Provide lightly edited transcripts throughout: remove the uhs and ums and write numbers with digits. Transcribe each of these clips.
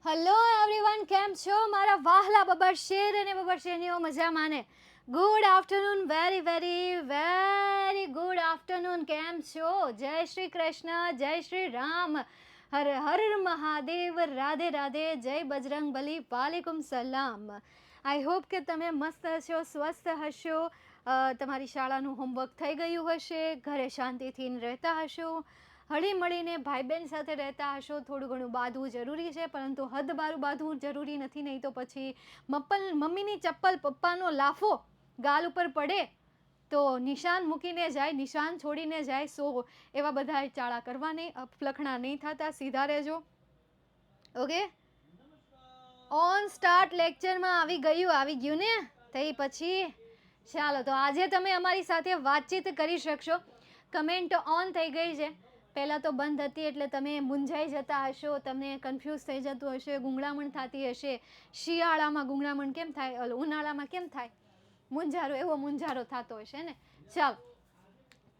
Hello everyone, કેમ છો મારા વહાલા બબર શેર અને બબર શેરનીઓ? મજામાં ને? Good afternoon, very very very good afternoon. કેમ છો? જય શ્રી કૃષ્ણ, જય શ્રી રામ, હર હર મહાદેવ, રાધે રાધે, જય બજરંગ બલી, વાલેકુમ સલામ. આઈ હોપ કે તમે મસ્ત હશો, સ્વસ્થ હશો, તમારી શાળાનું હોમવર્ક થઈ ગયું હશે, ઘરે શાંતિથી રહેતા હશો, હળી મળીને ભાઈ બહેન સાથે રહેતા હશો. થોડું ઘણું બાંધવું જરૂરી છે, પરંતુ હદ બારું બાંધવું જરૂરી નથી, નહીં તો પછી મમ્મીની ચપ્પલ પપ્પાનો લાફો ગાલ ઉપર પડે તો નિશાન મૂકીને જાય, નિશાન છોડીને જાય. એવા બધા ચાળા કરવા નહીં, અપલખણા નહીં થતા, સીધા રહેજો. ઓકે, ઓન સ્ટાર્ટ લેક્ચરમાં આવી ગયું ને? થઈ પછી ચાલો, તો આજે તમે અમારી સાથે વાતચીત કરી શકશો. કમેન્ટ ઓન થઈ ગઈ છે. પહેલાં તો બંધ હતી એટલે તમે મૂંઝાઈ જતા હશો, તમને કન્ફ્યુઝ થઈ જતું હશે, ગુંગળામણ થતી હશે. શિયાળામાં ગુંગળામણ કેમ થાય, ઉનાળામાં કેમ થાય, મૂંઝારો એવો મૂંઝારો થતો હશે ને? ચાલો,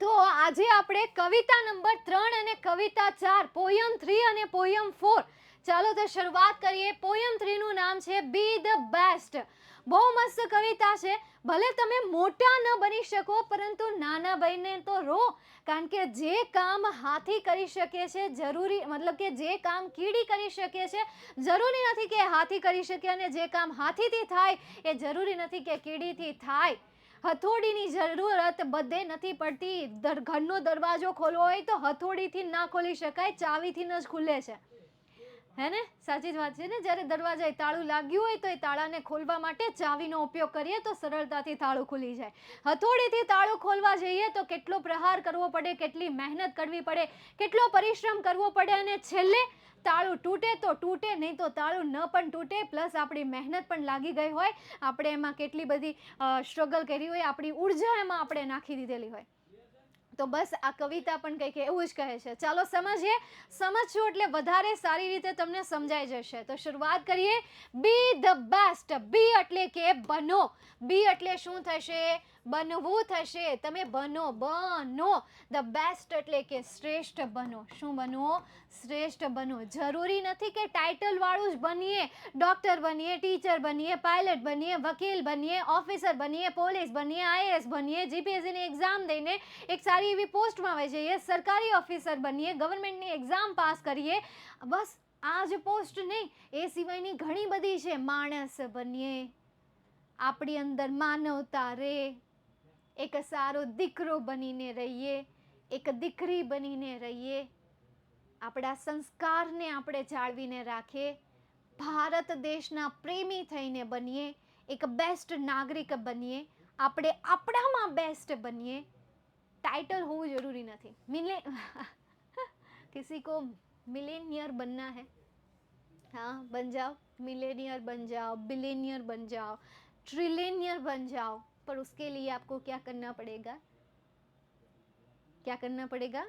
તો આજે આપણે કવિતા નંબર 3 અને કવિતા 4, પોયમ 3 અને પોયમ 4. ચાલો તો શરૂઆત કરીએ. પોયમ 3 નું નામ છે બી ધ બેસ્ટ. બહુ મસ્ત કવિતા છે. ભલે તમે મોટા ન બની શકો, પરંતુ નાના બનીને તો રહો. કારણ કે જે કામ હાથી કરી શકે છે, જરૂરી મતલબ કે જે કામ કીડી કરી શકે છે, જરૂરી નથી કે હાથી કરી શકે, અને જે કામ હાથીથી થાય એ જરૂરી નથી કે કીડીથી થાય. હથોડીની જરૂરત બધે નથી પડતી. ઘરનો દરવાજો ખોલવો હોય તો હથોડીથી ના ખોલી શકાય, ચાવીથી જ ખુલે છે. હે ને? સાચી જ વાત છે ને? જ્યારે દરવાજાએ તાળું લાગ્યું હોય તો એ તાળાને ખોલવા માટે ચાવીનો ઉપયોગ કરીએ તો સરળતાથી તાળું ખુલી જાય. હથોડીથી તાળું ખોલવા જઈએ તો કેટલો પ્રહાર કરવો પડે, કેટલી મહેનત કરવી પડે, કેટલો પરિશ્રમ કરવો પડે, અને છેલ્લે તાળું તૂટે તો તૂટે, નહીં તો તાળું ન પણ તૂટે. પ્લસ આપણી મહેનત પણ લાગી ગઈ હોય, આપણે એમાં કેટલી બધી સ્ટ્રગલ કરી હોય, આપણી ઉર્જા એમાં આપણે નાખી દીધેલી હોય. તો બસ આ કવિતા પણ કંઈક એવું જ કહે છે. ચાલો સમજીએ. સમજશો એટલે વધારે સારી રીતે તમને સમજાઈ જશે. તો શરૂઆત કરીએ. બી ધ બેસ્ટ. બી એટલે કે બનો. બી એટલે શું થશે? બનવું થશે. તમે બનો. ધ બેસ્ટ એટલે કે શ્રેષ્ઠ બનો. શું બનો? શ્રેષ્ઠ બનો. જરૂરી નથી કે ટાઇટલ વાળું જ બનીએ. ડોક્ટર બનીએ, ટીચર બનીએ, પાયલટ બનીએ, વકીલ બનીએ, ઓફિસર બનીએ, પોલીસ બનીએ, આઈએએસ બનીએ, જીપીએસસીની એક્ઝામ દઈને એક સારી એવી પોસ્ટમાં આવી જઈએ, સરકારી ઓફિસર બનીએ, ગવર્મેન્ટની એક્ઝામ પાસ કરીએ. બસ આ જ પોસ્ટ નહીં, એ સિવાયની ઘણી બધી છે. માણસ બનીએ, આપણી અંદર માનવતા રહે, એક સારો દીકરો બનીને રહીએ, એક દીકરી બનીને રહીએ, આપણા સંસ્કારને આપણે જાળવીને રાખીએ, ભારત દેશના પ્રેમી થઈને બનીએ, એક બેસ્ટ નાગરિક બનીએ, આપણે આપણામાં બેસ્ટ બનીએ. टाइटल होવું જરૂરી નથી. किसी को मिलेनियर बनना है, हाँ बन जाओ, मिलेनियर बन जाओ, बिलेनियर बन जाओ, ट्रिलेनियर बन जाओ, पर उसके लिए आपको क्या करना पड़ेगा? क्या करना पड़ेगा?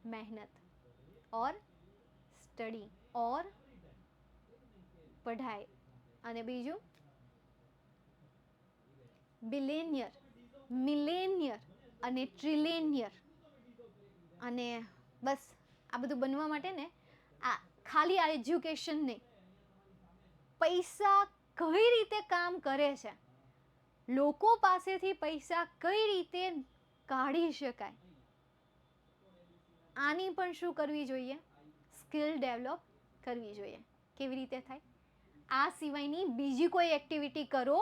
मेहनत और स्टडी और पढ़ाई. અને બીજું બિલેનિયર, મિલેનિયર અને ટ્રિલેનિયર. અને બસ આ બધું બનવા માટે ને આ ખાલી આ એજ્યુકેશન નહીં, પૈસા કઈ રીતે કામ કરે છે, લોકો પાસેથી પૈસા કઈ રીતે કાઢી શકાય, આની પણ શું કરવી જોઈએ? સ્કિલ ડેવલપ કરવી જોઈએ. કેવી રીતે થાય? આ સિવાયની બીજી કોઈ એક્ટિવિટી કરો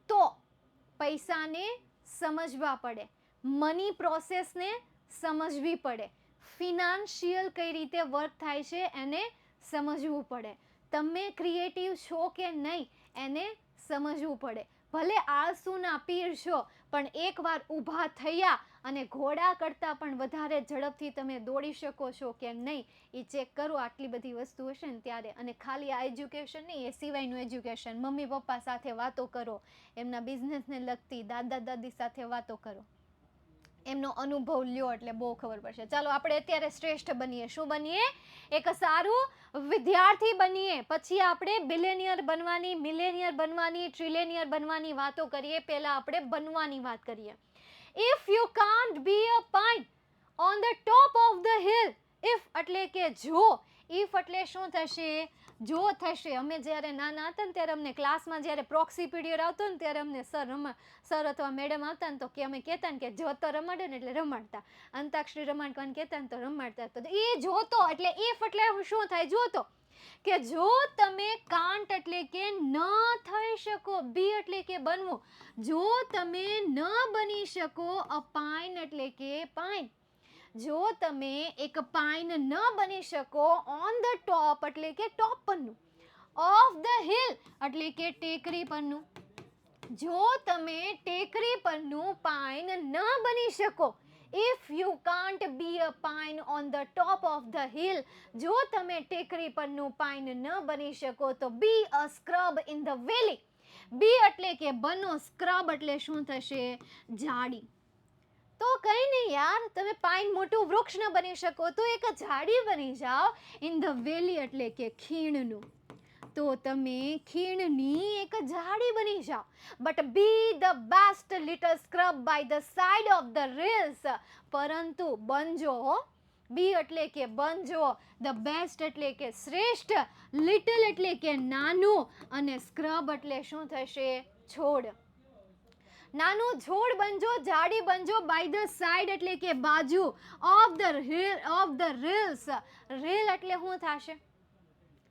તો પૈસાને સમજવા પડે, મની પ્રોસેસને સમજવી પડે, ફિનાન્શિયલ કઈ રીતે વર્ક થાય છે એને સમજવું પડે, તમે ક્રિએટિવ છો કે નહીં એને સમજવું પડે. ભલે આળસુના પીર છો, પણ એકવાર ઊભા થયા અને ઘોડા કરતાં પણ વધારે ઝડપથી તમે દોડી શકો છો કે નહીં એ ચેક કરો. આટલી બધી વસ્તુ હશે ને ત્યારે. અને ખાલી આ એજ્યુકેશન નહીં, એ સિવાયનું એજ્યુકેશન, મમ્મી પપ્પા સાથે વાતો કરો, એમના બિઝનેસને લગતી દાદા દાદી સાથે વાતો કરો, એમનો અનુભવ લ્યો એટલે બહુ ખબર પડશે. ચાલો આપણે અત્યારે શ્રેષ્ઠ બનીએ. શું બનીએ? એક સારું વિદ્યાર્થી બનીએ. પછી આપણે બિલિયનિયર બનવાની, મિલેનિયર બનવાની, ટ્રિલિયનિયર બનવાની વાતો કરીએ. પહેલા આપણે બનવાની વાત કરીએ. If you can't be a pine on the top of the hill, if એટલે કે જો, ઇફ એટલે શું થશે, જો થશે. અમે જ્યારે નાના હતા ને ત્યારે અમને ક્લાસમાં જ્યારે પ્રોક્સી પીરિયડ આવતો ને ત્યારે અમને સર અથવા મેડમ આવતા ને તો કે અમે કહેતા ને કે જો તો રમાડે ને એટલે રમાડતા, અંતાક્ષરી રમાડવાનું કહેતા ને તો રમાડતા. તો એ જોતો એટલે ઇફ એટલે શું થાય, જોતો. કે જો તમે કાંટ એટલે કે ન થઈ શકો, બી એટલે કે બનવું, જો તમે ન બની શકો, અ પાઇન એટલે કે પાઇન, જો તમે એક પાઇન ન બની શકો, ઓન ધ ટોપ એટલે કે ટોપ પરનું, ઓફ ધ હિલ એટલે કે ટેકરી પરનું, જો તમે ટેકરી પરનું પાઇન ન બની શકો, if you can't be a pine on the top of the hill, જો તમે ટેકરી પરનું પાઇન ન બની શકો તો be a scrub in the વેલી, બી એટલે કે બનો, સ્ક્રબ એટલે શું થશે, ઝાડી. તો કંઈ નહીં યાર, તમે પાઇન મોટું વૃક્ષ ન બની શકો તો એક ઝાડી બની જાઓ. ઇન ધ વેલી એટલે કે ખીણનું, તો તમે ખીણની એક ઝાડી બની જાઓ. But be the best little scrub by the side of the rills, પરંતુ બનજો, બી એટલે કે બનજો, ધ બેસ્ટ એટલે કે શ્રેષ્ઠ, લિટલ એટલે કે નાનું, અને સ્ક્રબ એટલે શું થશે, છોડ. નાનું છોડ બનજો, ઝાડી બનજો, બાય ધ સાઇડ એટલે કે બાજુ, ઓફ ધ રીલ્સ, રીલ એટલે શું થશે,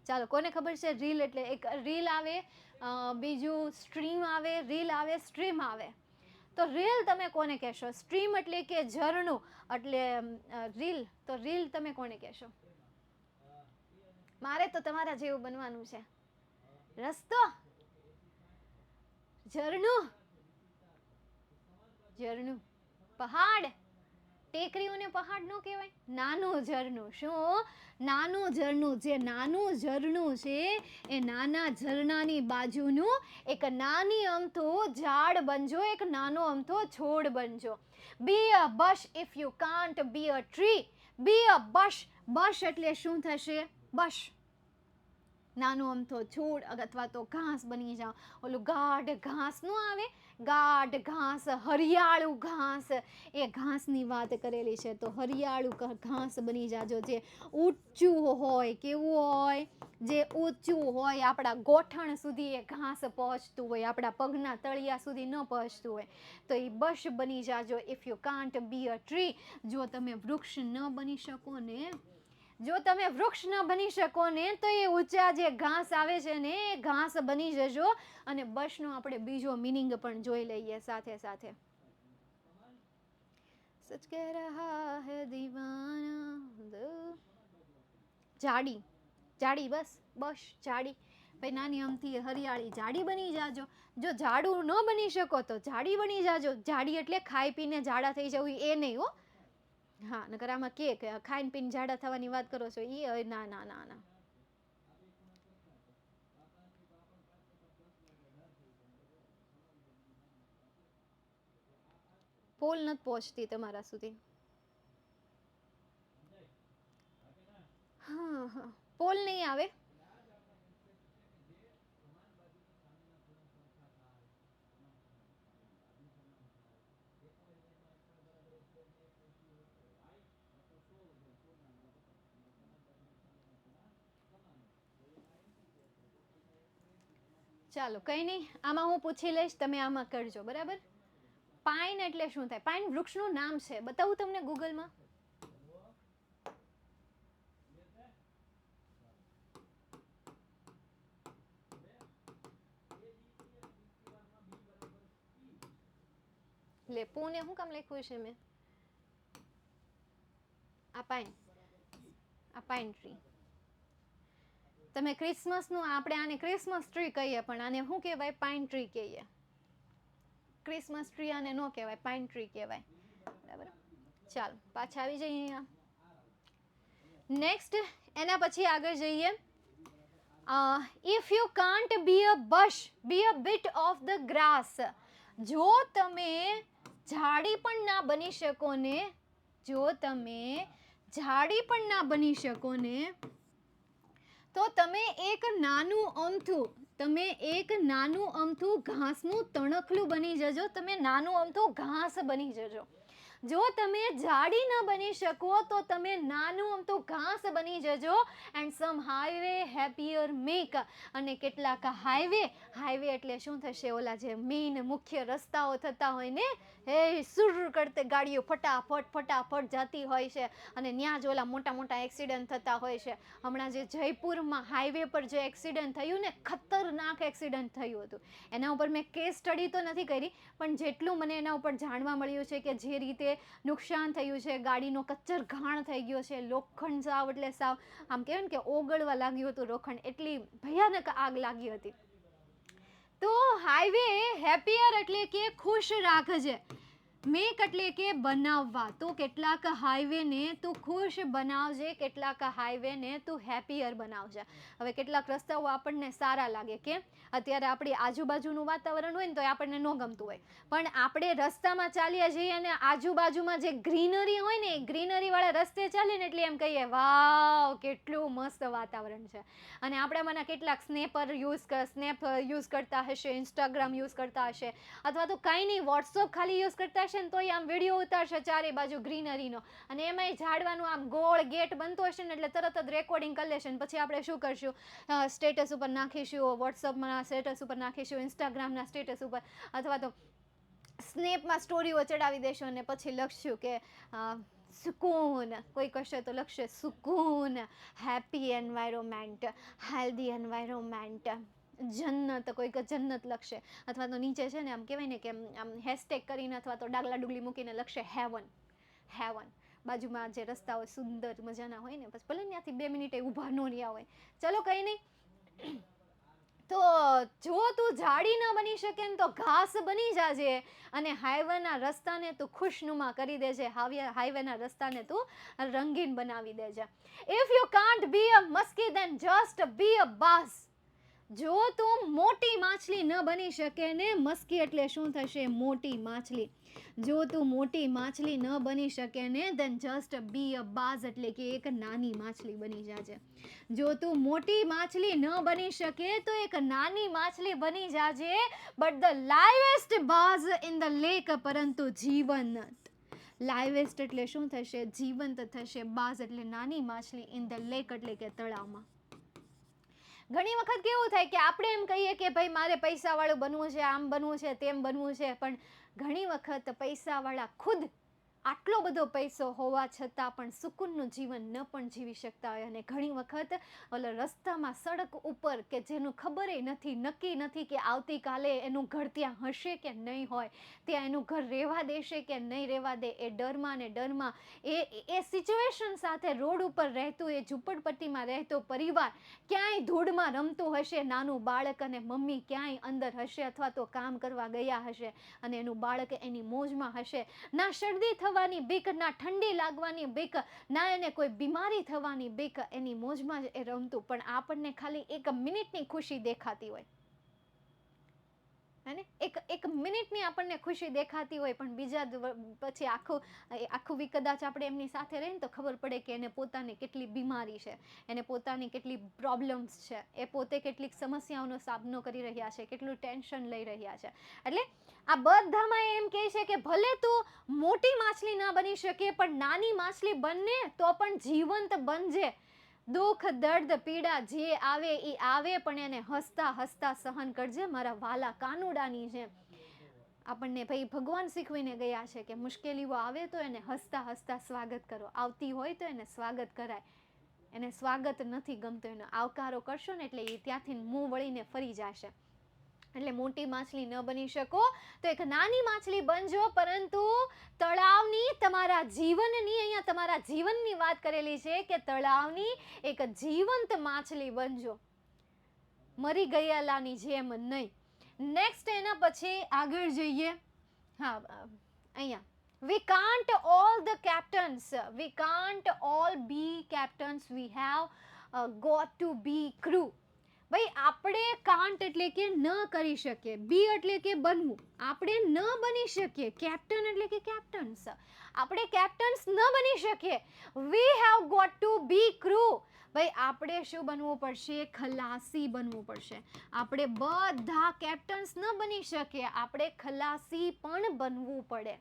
ચાલો કોને ખબર છે રીલ એટલે, એક રીલ આવે, બીજું સ્ટ્રીમ આવે, રીલ આવે, સ્ટ્રીમ આવે. તો રીલ તમે કોને કહેશો, સ્ટ્રીમ એટલે કે ઝરણું, એટલે રીલ, તો રીલ તમે કોને કહેશો. મારે તો તમારા જેવું બનવાનું છે. રસ્તો, ઝરણું, ઝરણું, પહાડ, ટેકરીઓને પહાડ ન કહેવાય, નાનું ઝરણું. શું, નાનું ઝરણું. જે નાનું ઝરણું છે એ નાના ઝરણાની બાજુનું એક નાની અમથું ઝાડ બનજો, એક નાનો અમથો છોડ બનજો. Be a bush if you can't be a tree, be a bush, bush એટલે શું થશે, બશ, નાનો અમથો છોડ અથવા તો ઘાસ બની જાઓ. ઓલું ગાઢ ઘાસ નો આવે, ગાઢ ઘાસ, હરિયાળું ઘાસ, એ ઘાસની વાત કરેલી છે. તો હરિયાળું ઘાસ બની જાજો, જે ઊંચું હોય, કેવું હોય, જે ઊંચું હોય, આપણા ગોઠણ સુધી એ ઘાસ પહોંચતું હોય, આપણા પગના તળિયા સુધી ન પહોંચતું હોય, તો એ બશ બની જાજો. If you can't be a tree, જો તમે વૃક્ષ ન બની શકો ને, જો તમે વૃક્ષ ન બની શકો ને, તો એ ઊંચા જે ઘાસ આવે છે ને એ ઘાસ બની જજો. અને બશનો આપણે બીજો મિનિંગ પણ જોઈ લઈએ સાથે સાથે. સચ કહ રહા હૈ દીવાના, ઝાડી, ઝાડી, બસ બસ ઝાડી, ભાઈ નાની અમથી હરિયાળી ઝાડી બની જાજો. જો ઝાડું ન બની શકો તો ઝાડી બની જાજો. ઝાડી એટલે ખાઈ પીને ઝાડા થઈ જવું એ નહીં હો. હા, નકર આમાં કે ખાઈને પીને ઝાડા થવાની વાત કરો છો, એ ના ના ના ના. પોલ નથી પહોંચતી તમારા સુધી. હા હા, પોલ નહીં આવે. ચાલો કંઈ નહીં, આમાં હું પૂછી લઈશ, તમે આમાં કરજો બરાબર. પાઇન એટલે શું થાય, પાઇન વૃક્ષનું નામ છે, બતાવું તમને ગૂગલમાં. લે પુણે શું કામ લખ્યું છે મેં, આ પાઇન, આ પાઇન ટ્રી. તમે ક્રિસમસનું, આપણે આને ક્રિસમસ ટ્રી કહીએ પણ આને શું કહેવાય, પાઇન ટ્રી કહીએ. ક્રિસમસ ટ્રી આને ન કહેવાય, પાઇન ટ્રી કહેવાય બરાબર. ચાલો પાછા આવી જઈએ અહીંયા. નેક્સ્ટ એના પછી આગળ જઈએ. If you can't be a bush, be a bit of the grass, જો તમે ઝાડી પણ ના બની શકો ને, જો તમે ઝાડી પણ ના બની શકો ને, તો તમે એક નાનું અમથું, તમે એક નાનું અમથું ઘાસનું તણખલું બની જજો. તમે નાનું અમથું ઘાસ બની જજો. જો તમે જાડી ન બની શકો તો તમે નાનું અમતું ઘાસ બની જજો. And some highway happier make. અને કેટલાક હાઈવે એટલે શું થશે, ઓલા જે મેઇન મુખ્ય રસ્તાઓ થતા હોય ને, એ સુર કરતે ગાડીઓ ફટાફટ જતી હોય છે અને ત્યાં જ ઓલા મોટા મોટા એક્સિડન્ટ થતા હોય છે. હમણાં જે જયપુરમાં હાઈવે પર જે એક્સિડન્ટ થયું ને, ખતરનાક એક્સિડન્ટ થયું હતું. એના ઉપર મેં કેસ સ્ટડી તો નથી કરી, પણ જેટલું મને એના ઉપર જાણવા મળ્યું છે કે જે રીતે નુકસાન થયું છે, ગાડીનો કચ્ચર ઘાણ થઈ ગયો છે, લોખંડ સાવ એટલે સાવ આમ કહેવાય ને કે ઓગળવા લાગ્યું હતું લોખંડ, એટલી ભયાનક આગ લાગી હતી. તો હાઈવે હેપીયર એટલે કે ખુશ રાખજે, મેક એટલે કે બનાવવા. તો કેટલાક હાઈવેને તું ખુશ બનાવજે, કેટલાક હાઈવેને તું હેપીયર બનાવજે. હવે કેટલાક રસ્તાઓ આપણને સારા લાગે કે અત્યારે આપણી આજુબાજુનું વાતાવરણ હોય ને તો આપણને ન ગમતું હોય, પણ આપણે રસ્તામાં ચાલીએ જઈએ અને આજુબાજુમાં જે ગ્રીનરી હોય ને, એ ગ્રીનરીવાળા રસ્તે ચાલીએ ને એટલે એમ કહીએ વાવ કેટલું મસ્ત વાતાવરણ છે. અને આપણામાંના કેટલાક સ્નેપ યુઝ કરતા હશે, ઇન્સ્ટાગ્રામ યુઝ કરતા હશે, અથવા તો કાંઈ નહીં વોટ્સઅપ ખાલી યુઝ કરતા હશે ને તોય આમ વિડીયો ઉતારશે ચારે બાજુ ગ્રીનરીનો, અને એમાંય ઝાડવાનું આમ ગોળ ગેટ બનતો હશે ને એટલે તરત જ રેકોર્ડિંગ કરી લેશે. પછી આપણે શું કરશું, સ્ટેટસ ઉપર નાખીશું, વોટ્સઅપમાં સ્ટેટસ ઉપર નાખીશું, ઇન્સ્ટાગ્રામના સ્ટેટસ ઉપર, અથવા તો સ્નેપમાં સ્ટોરીઓ ચડાવી દેશું અને પછી લખશું કે સુકૂન, કોઈ કશે તો લખશે સુકૂન, હેપી એન્વાયરમેન્ટ, હેલ્ધી એન્વાયરમેન્ટ, જન્નત, કોઈક જન્નત લખશે, અથવા તો નીચે છે ને આમ કહેવાય ને કે આમ હેશટેગ કરીને અથવા તો ડાગલા ડુગલી મૂકીને લખશે હેવન. બાજુમાં જે રસ્તાઓ સુંદર મજાના હોય ને, પછી ભલે ત્યાંથી 2 મિનિટે ઊભા ન રહ્યા હોય, ચલો કંઈ નહીં. તો જો તું જાડી ન બની શકે ને તો ઘાસ બની જાજે, અને હાઈવેના રસ્તાને તું ખુશનુમા કરી દેજે, હાઈવેના રસ્તાને તું રંગીન બનાવી દેજે. If you can't be a muskie then just be a bass. જો તું મોટી માછલી ન બની શકે ને, મસ્કી એટલે શું થશે, મોટી માછલી. જો તું મોટી માછલી ન બની શકે ને, then just be a bass એટલે કે એક નાની માછલી બની જાજે. જો તું મોટી માછલી ન બની શકે તો એક નાની માછલી બની જાજે. But the liveliest bass in the lake, પરંતુ જીવંત. લાઇવેસ્ટ એટલે શું થશે, જીવંત થશે. બાઝ એટલે નાની માછલી, ઇન ધ લેક એટલે કે તળાવમાં. ઘણી વખત કેવું થાય કે આપણે એમ કહીએ કે ભાઈ મારે પૈસાવાળું બનવું છે, આમ બનવું છે, તેમ બનવું છે, પણ ઘણી વખત પૈસાવાળા ખુદ આટલો બધો પૈસો હોવા છતાં પણ સુકૂનનું જીવન ન પણ જીવી શકતા હોય. અને ઘણી વખત ઓલા રસ્તામાં સડક ઉપર કે જેનું ખબર નથી, નક્કી નથી કે આવતીકાલે એનું ઘર ત્યાં હશે કે નહીં હોય, ત્યાં એનું ઘર રહેવા દેશે કે નહીં રહેવા દે, એ ડરમાં ને ડરમાં એ સિચ્યુએશન સાથે રોડ ઉપર રહેતું, એ ઝૂંપડપટ્ટીમાં રહેતો પરિવાર ક્યાંય ધૂળમાં રમતું હશે, નાનું બાળક અને મમ્મી ક્યાંય અંદર હશે અથવા તો કામ કરવા ગયા હશે, અને એનું બાળક એની મોજમાં હશે. ના શરદી થવાની બીક, ના ઠંડી લાગવાની બીક, ના એને કોઈ બીમારી થવાની બીક, એની મોજમાં જ એ રમતું. પણ આપણને ખાલી 1 મિનિટની ખુશી દેખાતી હોય, હે ને, એક મિનિટની આપણને ખુશી દેખાતી હોય, પણ બીજા પછી આખું વીક કદાચ આપણે એમની સાથે રહીને તો ખબર પડે કે એને પોતાની કેટલી બીમારી છે, એને પોતાની કેટલી પ્રોબ્લેમ્સ છે, એ પોતે કેટલીક સમસ્યાઓનો સામનો કરી રહ્યા છે, કેટલું ટેન્શન લઈ રહ્યા છે. એટલે આ બધામાં એમ કહે છે કે ભલે તું મોટી માછલી ના બની શકે, પણ નાની માછલી બનને તો પણ જીવંત બનજે. દુઃખ, દર્દ, પીડા જે આવે એ આવે, પણ એને હસતા હસતા સહન કરજે, મારા વાલા કાનુડાની જેમ. આપણને ભાઈ ભગવાન શીખવીને ગયા છે કે મુશ્કેલીઓ આવે તો એને હસતા હસતા સ્વાગત કરો, આવતી હોય તો એને સ્વાગત કરાય. એને સ્વાગત નથી ગમતું, એનો આવકારો કરશો ને એટલે એ ત્યાંથી મું વળીને ફરી જશે. એટલે મોટી માછલી ન બની શકો તો એક નાની માછલી બનજો, પરંતુ તળાવની, તમારા જીવનની, અહીંયા તમારા જીવનની વાત કરેલી છે કે તળાવની એક જીવંત માછલી બનજો, મરી ગયેલાની જેમ નહીં. નેક્સ્ટ એના પછી આગળ જઈએ. હા, અહીંયા we can't all the captains, we can't all be captains, we have got to be crew. ભાઈ આપણે કાન્ટ એટલે કે ન કરી શકીએ, બી એટલે કે બનવું, આપણે ન બની શકીએ. કેપ્ટન એટલે કે કેપ્ટન્સ, આપણે કેપ્ટન્સ ન બની શકીએ. We have got to be crew. ભાઈ આપણે શું બનવું પડશે, ખલાસી બનવું પડશે. આપણે બધા કેપ્ટન્સ ન બની શકીએ, આપણે ખલાસી પણ બનવું પડે.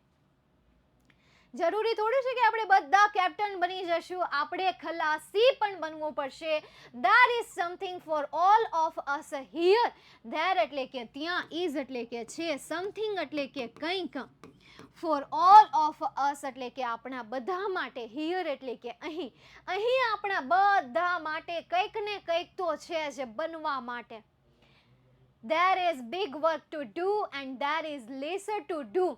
જરૂરી થોડું છે કે આપણે બધા કેપ્ટન બની જશું, આપણે ખલાસી પણ બનવું પડશે. There is something for all of us here. There એટલે કે ત્યાં, is એટલે કે છે, something એટલે કે કંઈક, for all of us એટલે કે આપણા બધા માટે, here એટલે કે અહીં, અહીં આપણા બધા માટે કંઈક ને કંઈક તો છે જ બનવા માટે. There is big work to do and there is lesser to do.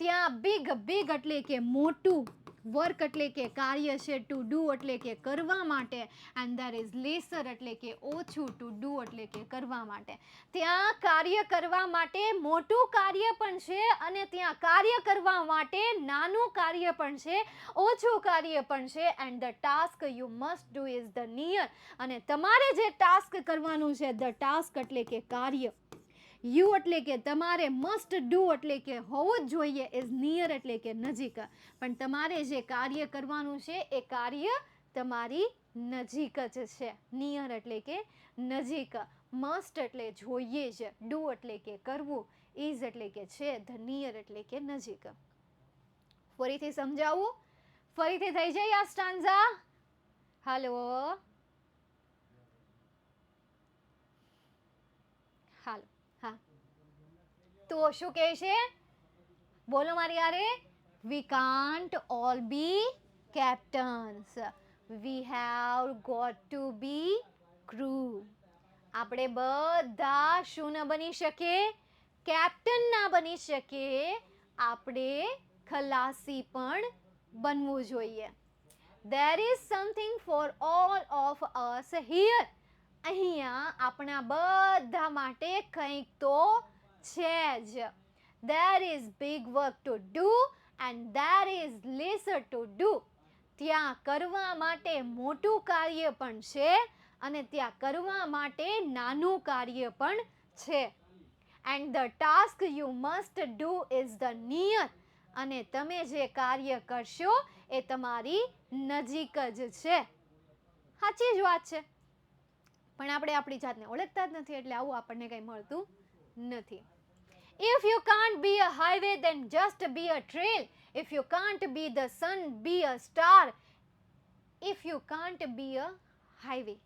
ત્યાં big એટલે કે મોટું, વર્ક એટલે કે કાર્ય છે, ટુ ડુ એટલે કે કરવા માટે, and there is lesser એટલે કે ઓછું, ટુ ડુ એટલે કે કરવા માટે. ત્યાં કાર્ય કરવા માટે મોટું કાર્ય પણ છે અને ત્યાં કાર્ય કરવા માટે નાનું કાર્ય પણ છે, ઓછું કાર્ય પણ છે. and the task you must do is the near. અને તમારે જે ટાસ્ક કરવાનું છે, the task એટલે કે કાર્ય, યુ એટલે કે તમારે, મસ્ટ ડુ એટલે કે હોવું જ જોઈએ, ઇઝ નિયર એટલે કે નજીક. પણ તમારે જે કાર્ય કરવાનું છે એ કાર્ય તમારી નજીક જ છે. નિયર એટલે કે નજીક, મસ્ટ એટલે જોઈએ જ, ડુ એટલે કે કરવું, ઇઝ એટલે કે છે, ધ નિયર એટલે કે નજીક. ફરીથી સમજાવું? ફરીથી થઈ જાય આ સ્ટાન્ઝા? હાલો હાલો, હા, તો શું કહે છે? બોલો મારી યારે. We can't all be captains. We have got to be crew. આપણે બધા શું ન બની શકીએ? કેપ્ટન ના બની શકીએ, આપણે ખલાસી પણ બનવું જોઈએ. There is something for all of us here. અહીંયા આપણા બધા માટે કંઈક તો છે જ. There is big work to do and there is lesser to do. ત્યાં કરવા માટે મોટું કાર્ય પણ છે અને ત્યાં કરવા માટે નાનું કાર્ય પણ છે. And the task you must do is the near. અને તમે જે કાર્ય કરશો એ તમારી નજીક જ છે. સાચી જ વાત છે. પણ આપણે આપણી જાતને ઓળખતા જ નથી એટલે આવું આપણને કંઈ મળતું નથી. If you can't be a highway then just be a trail. If you can't be the sun, be a star. If you can't be a highway.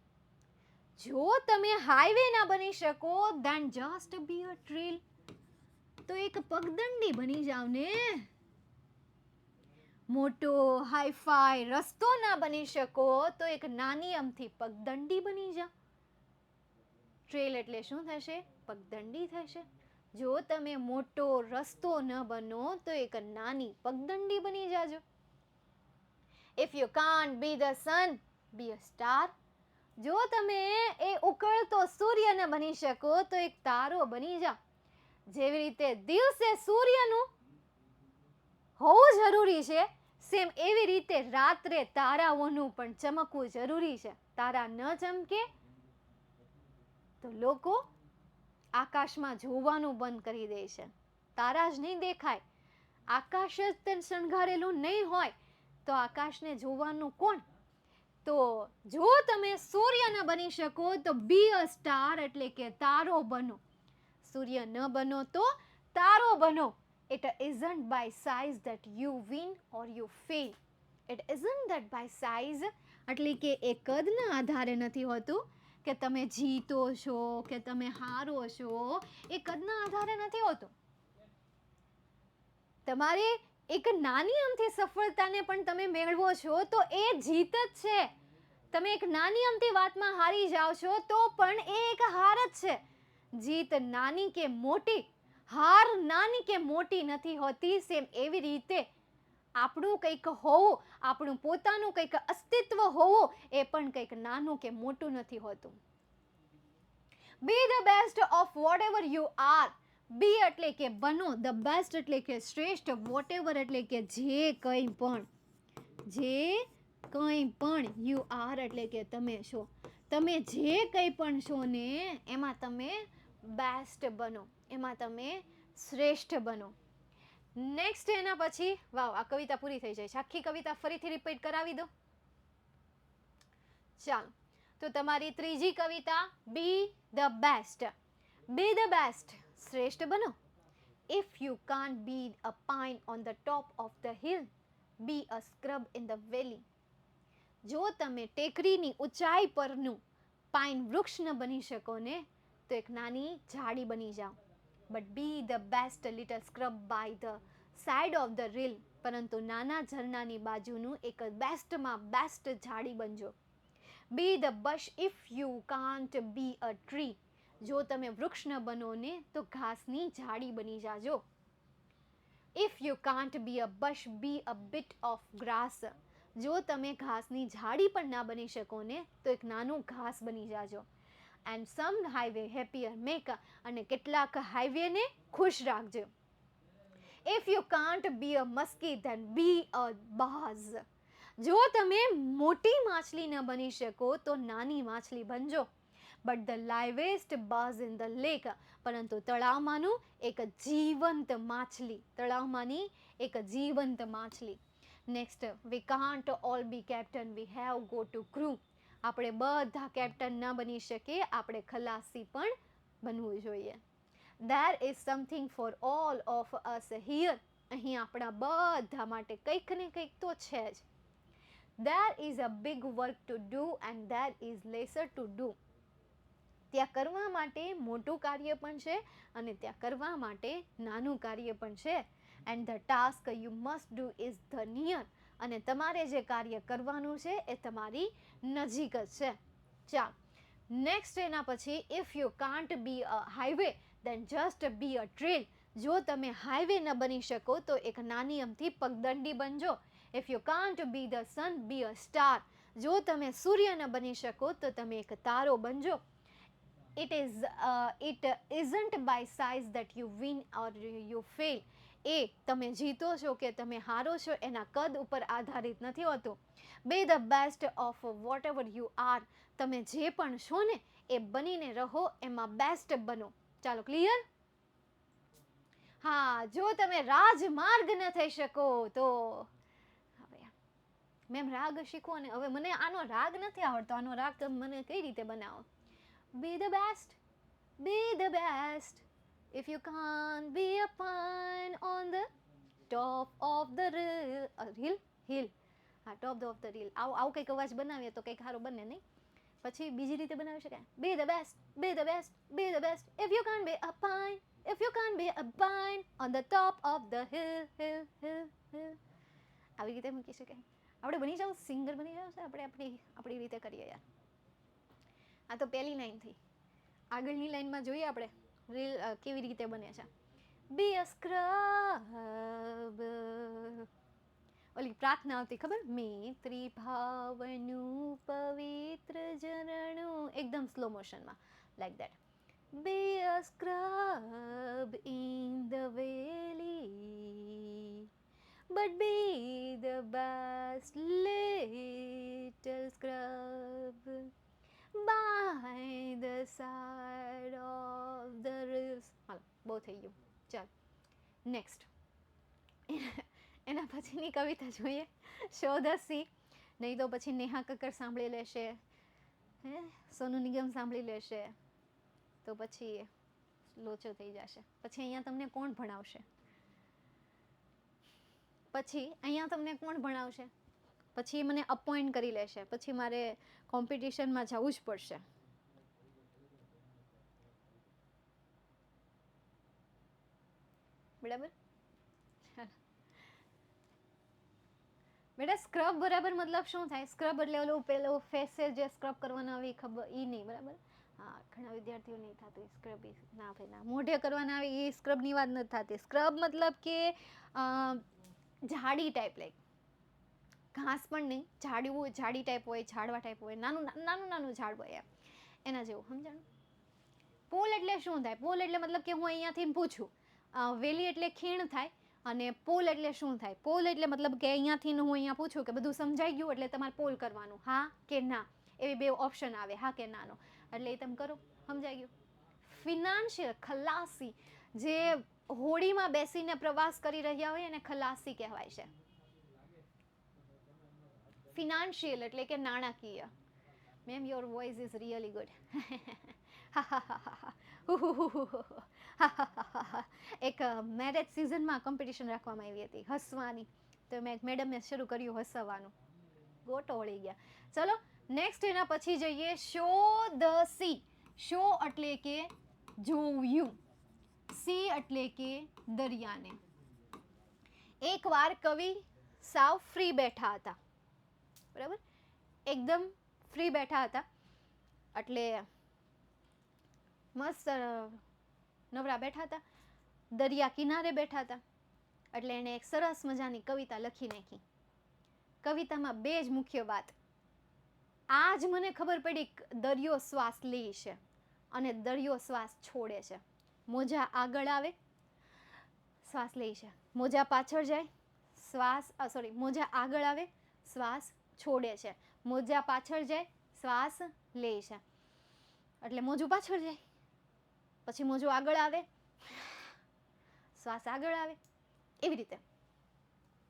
જો તમે હાઈવે ના બની શકો then just be a trail. તો એક પગદંડી બની જાવ ને. મોટો હાઈફાઈ રસ્તો ના બની શકો તો એક નાની અમથી પગદંડી બની જાવ. ટ્રેલ એટલે શું થશે? પગદંડી થશે. જો તમે મોટો રસ્તો ન બનો તો એક નાની પગદંડી બની જાજો. If you can't be the sun, be a star. જો તમે એ ઉકળતો સૂર્ય ન બની શકો તો એક તારો બની જાઓ. જેવી રીતે દિવસે સૂર્યનું હોવું જરૂરી છે, સેમ એવી રીતે રાત્રે તારાઓનું પણ ચમકવું જરૂરી છે. તારા ન ચમકે તો લોકો આકાશમાં જોવાનું બંધ કરી દે છે. તારા જ નહીં દેખાય, આકાશ જ શણગારેલું નહીં હોય તો આકાશને જોવાનું કોણ? તો જો તમે સૂર્ય ન બની શકો તો બી અ સ્ટાર એટલે કે તારો બનો. સૂર્ય ન બનો તો તારો બનો. It isn't by size that you win or you fail. It isn't that by size એટલે કે એ કદના આધારે નથી હોતું કે તમે જીતો છો કે તમે હારો છો. એ કદના આધારે નથી હોતું. તમારે એક નાની અમથી સફળતાને પણ તમે મેળવો છો તો એ જીત જ છે. તમે એક નાની અમથી વાતમાં હારી જાઓ છો તો પણ એ એક હાર જ છે. જીત નાની કે મોટી, હાર નાની કે મોટી નથી હોતી. સેમ એવી રીતે આપણું કંઈક હોવું, આપણું પોતાનું કંઈક અસ્તિત્વ હોવું એ પણ કંઈક નાનું કે મોટું નથી હોતું. Be the best of whatever you are. Be એટલે કે બનો, the best એટલે કે શ્રેષ્ઠ, whatever એટલે કે જે કંઈ પણ, જે કંઈ પણ, you are એટલે કે તમે છો. તમે જે કંઈ પણ છો ને એમાં તમે બેસ્ટ બનો, એમાં તમે શ્રેષ્ઠ બનો. નેક્સ્ટ એના પછી, વાવ, આ કવિતા પૂરી થઈ જાય છે. આખી કવિતા ફરીથી રિપીટ કરાવી દો. ચાલો, તો તમારી ત્રીજી કવિતા, be the best. Be the best, શ્રેષ્ઠ બનો. If you can't be a pine on the top of the hill, be a scrub in the valley. જો તમે ટેકરીની ઊંચાઈ પરનું પાઇન વૃક્ષ ન બની શકો ને તો એક નાની ઝાડી બની જાઓ. But be the best little scrub by the side of the rill. પરંતુ નાના ઝરણાની બાજુનું એક બેસ્ટમાં બેસ્ટ ઝાડી બનજો. Be the bush if you can't be a tree. જો તમે વૃક્ષ ન બનો ને તો ઘાસની ઝાડી બની જાજો. If you can't be a bush be a bit of grass. જો તમે ઘાસની ઝાડી પણ ના બની શકો ને તો એક નાનું ઘાસ બની જાજો. And some highway happier make. અને કેટલાક હાઈવેને ખુશ રાખજો. If you can't be a muskie then be a bass. જો તમે મોટી માછલી ન બની શકો તો નાની માછલી બનજો. But the liveliest bass in the lake. પરંતુ તળાવમાંનું એક જીવંત માછલી. તળાવમાંની એક જીવંત માછલી. Next, we can't all be captain, we have go to crew. આપણે બધા કેપ્ટન ન બની શકીએ, આપણે ખલાસી પણ બનવું જોઈએ. There is something for all of us here. અહીં આપણા બધા માટે કંઈક ને કંઈક તો છે જ. There is a big work to do and there is lesser to do. ત્યાં કરવા માટે મોટું કાર્ય પણ છે અને ત્યાં કરવા માટે નાનું કાર્ય પણ છે. And the task you must do is the near. અને તમારે જે કાર્ય કરવાનું છે એ તમારી નજીક જ છે. ચાલો, નેક્સ્ટ એના પછી, if you can't be a highway then just be a trail. જો તમે હાઈવે ન બની શકો તો એક નાની અમથી પગદંડી બનજો. If you can't be the sun be a star. જો તમે સૂર્ય ન બની શકો તો તમે એક તારો બનજો. It isn't by size that you win or you fail. એ તમે જીતો છો કે તમે હારો છો એના કદ ઉપર આધારિત નથી હોતું. Be the best of whatever you are. તમે જે પણ છો ને એ બનીને રહો, એમાં બેસ્ટ બનો. ચાલો, ક્લિયર? હા, જો તમે રાજમાર્ગ ન થઈ શકો તો મેમ રાગ શીખો ને. હવે મને આનો રાગ નથી આવડતો. આનો રાગ તમે મને કઈ રીતે બનાવો? Be the best, be the best. If you can't be a pine on the top of the hill. હા, top of the hill. આવું કંઈક અવાજ બનાવીએ તો કંઈક સારું બને નહીં? પછી બીજી રીતે બનાવી શકાય. Be the best, be the best, be the best. If you can't be a pine, if you can't be a pine on the top of the hill. આવી રીતે મૂકી શકાય. આપણે બની જાવ સિંગર, બની જાવ છે. આપણે આપણી રીતે કરીએ યાર. આ તો પહેલી લાઈન થઈ. આગળની લાઈનમાં જોઈએ આપણે રીલ કેવી રીતે બને છે. Be a scrub. ઓલી પ્રાર્થના આવતી ખબર? મૈત્રી ભાવનું પવિત્ર ઝરણું. એકદમ સ્લો મોશનમાં, like that. Be a scrub in the valley, but be the best little scrub by the side of the rills. હાલો, બહુ થઈ ગયું. ચાલ, નેક્સ્ટ. એના પછીની કવિતા જોઈએ. શોધસી. નહીં તો પછી નેહા કક્કર સાંભળી લેશે, સોનુ નિગમ સાંભળી લેશે, તો પછી લોચો થઈ જશે. પછી અહીંયા તમને કોણ ભણાવશે? પછી મને અપોઇન્ટ કરી લેશે. પછી મારે કોમ્પિટિશનમાં જવું જ પડશે. બરાબર? બેટા, સ્ક્રબ બરાબર મતલબ શું થાય? સ્ક્રબ એટલે ઓલું પેલો ફેસે જે સ્ક્રબ કરવાના આવે ખબર, એ નહીં. બરાબર? હા, ઘણા વિદ્યાર્થીઓ નહીં થતું સ્ક્રબ. ના ભાઈ ના, મોઢે કરવાના આવે એ સ્ક્રબની વાત નથી થતી. સ્ક્રબ મતલબ કે ઝાડી ટાઈપ, લાઈક ઘાસ પણ નહીં, ઝાડી ટાઈપ હોય, ઝાડવા ટાઈપ હોય, નાનું ઝાડ હોય એના જેવું. સમજાણું? પોલ એટલે શું થાય? પોલ એટલે મતલબ કે હું અહીંયાથી પૂછું. વેલી એટલે ખીણ થાય. અને પોલ એટલે શું થાય? પોલ એટલે મતલબ કે અહીંયાથી હું અહીંયા પૂછું કે બધું સમજાઈ ગયું, એટલે તમારે પોલ કરવાનું, હા કે ના. એવી બે ઓપ્શન આવે, હા કે નાનો. એટલે એ તમે કરો. સમજાઈ ગયું? ફિનાન્શિયલ, ખલાસી. જે હોડીમાં બેસીને પ્રવાસ કરી રહ્યા હોય એને ખલાસી કહેવાય છે. ફિનાન્શિયલ એટલે કે નાણાકીય. Ma'am, your voice is really good. એક મેરેજ સિઝનમાં કોમ્પિટિશન રાખવામાં આવી હતી હસવાની. તો મેડમે શરૂ કર્યું હસવાનું, ગોટો વળી ગયા. ચલો નેક્સ્ટ એના પછી જઈએ શો ધ સી. શો એટલે કે જોયું, સી એટલે કે દરિયાને. એકવાર કવિ સાવ ફ્રી બેઠા હતા, બરાબર, એકદમ ફ્રી બેઠા હતા, એટલે મસ્ત નવરા બેઠા હતા, દરિયા કિનારે બેઠા હતા, એટલે એણે એક સરસ મજાની કવિતા લખી નાખી. કવિતામાં બે જ મુખ્ય વાત. આજ મને ખબર પડી દરિયો શ્વાસ લે છે અને દરિયો શ્વાસ છોડે છે. મોજા આગળ આવે, શ્વાસ લે છે, મોજા પાછળ જાય, મોજા આગળ આવે, શ્વાસ છોડે છે, મોજા પાછળ જાય, શ્વાસ લે છે. એટલે મોજું પાછળ જાય, પછી મોજું આગળ આવે, શ્વાસ આગળ આવે, એવી રીતે.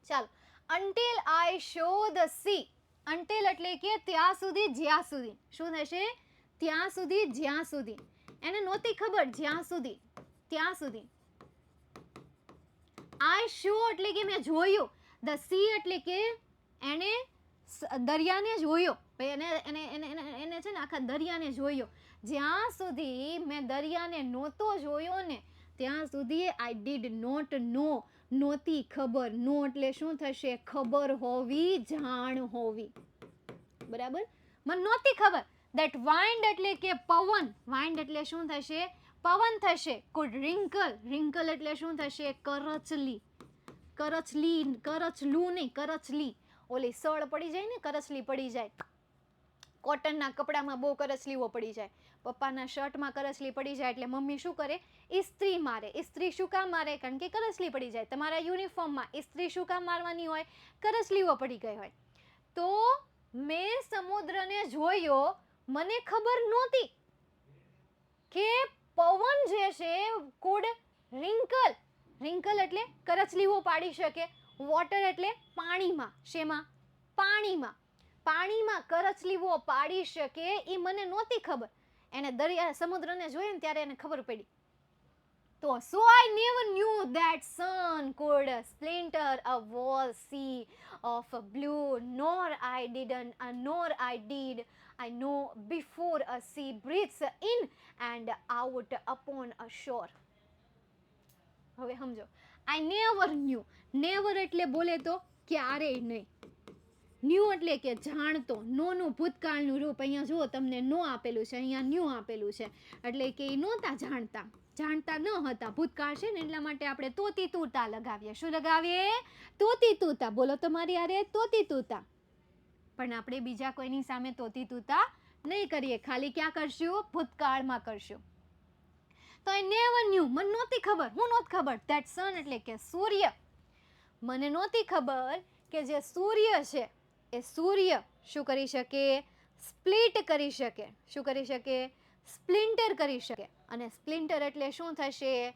ચાલો, until I show the sea. until એટલે કે ત્યાં સુધી જ્યાં સુધી. શું થશે? ત્યાં સુધી જ્યાં સુધી. એને નહોતી ખબર જ્યાં સુધી, ત્યાં સુધી. I show એટલે કે મેં જોયું, the sea એટલે કે એને દરિયાને જોયો, એને છે ને આખા દરિયાને જોયો. જ્યાં સુધી મેં દરિયાને નહોતો જોયો ને ત્યાં સુધી I did not know, નહોતી ખબર. નો એટલે શું થશે? ખબર હોવી, જાણ હોવી, બરાબર. મને નહોતી ખબર that wind એટલે કે પવન, wind એટલે શું થશે? પવન થશે. could wrinkle, wrinkle એટલે શું થશે? કરચલી, કરચલું નહીં, કરચલી. ઓલી સળ પડી જાય ને, કરચલી પડી જાય. કોટનના કપડામાં બહુ કરચલીઓ પડી જાય, પપ્પાના શર્ટમાં કરચલી પડી જાય એટલે મમ્મી શું કરે? ઇસ્ત્રી મારે. ઇસ્ત્રી શું કામ મારે? કારણ કે કરચલી પડી જાય. તમારા યુનિફોર્મમાં ઇસ્ત્રી શું કામ મારવાની હોય? કરચલીઓ પડી ગઈ હોય. તો મેં સમુદ્રને જોયો, મને ખબર નહોતી કે પવન જે છે કુડ રિંકલ, રિંકલ એટલે કરચલીઓ પાડી શકે. વોટર એટલે પાણીમાં. શેમાં? પાણીમાં. પાણીમાં કરચલીઓ પાડી શકે એ મને નહોતી ખબર. એને દરિયા સમુદ્રને જોયું ને ત્યારે એને ખબર પડી. તો so I never knew that sun could splinter a whole sea of blue, nor I did I know before a sea breathes in and out upon a shore. હવે સમજો, I never knew. never એટલે બોલે તો ક્યારેય નહીં. New એટલે કે જાણતો. નોનું ભૂતકાળનું રૂપ. અહીંયા જુઓ તમને નો આપેલું છે, અહીંયા ન્યૂ આપેલું છે, એટલે કે એ નહોતા જાણતા, જાણતા ન હતા. ભૂતકાળ છે ને એટલા માટે આપણે તોતી તૂતા લગાવીએ. શું લગાવીએ? તોતી તૂતા. બોલો તમારી અરે તોતી તૂતા. પણ આપણે બીજા કોઈની સામે તોતી તૂતા નહીં કરીએ, ખાલી ક્યાં કરશું? ભૂતકાળમાં કરશું. તો I never knew, મને નહોતી ખબર. હું નહોતી ખબર that sun એટલે કે સૂર્ય. મને નહોતી ખબર કે જે સૂર્ય છે એ સૂર્ય શું કરી શકે? સ્પ્લિટ કરી શકે. શું કરી શકે? સ્પ્લિન્ટર કરી શકે. અને સ્પ્લિન્ટર એટલે શું થશે?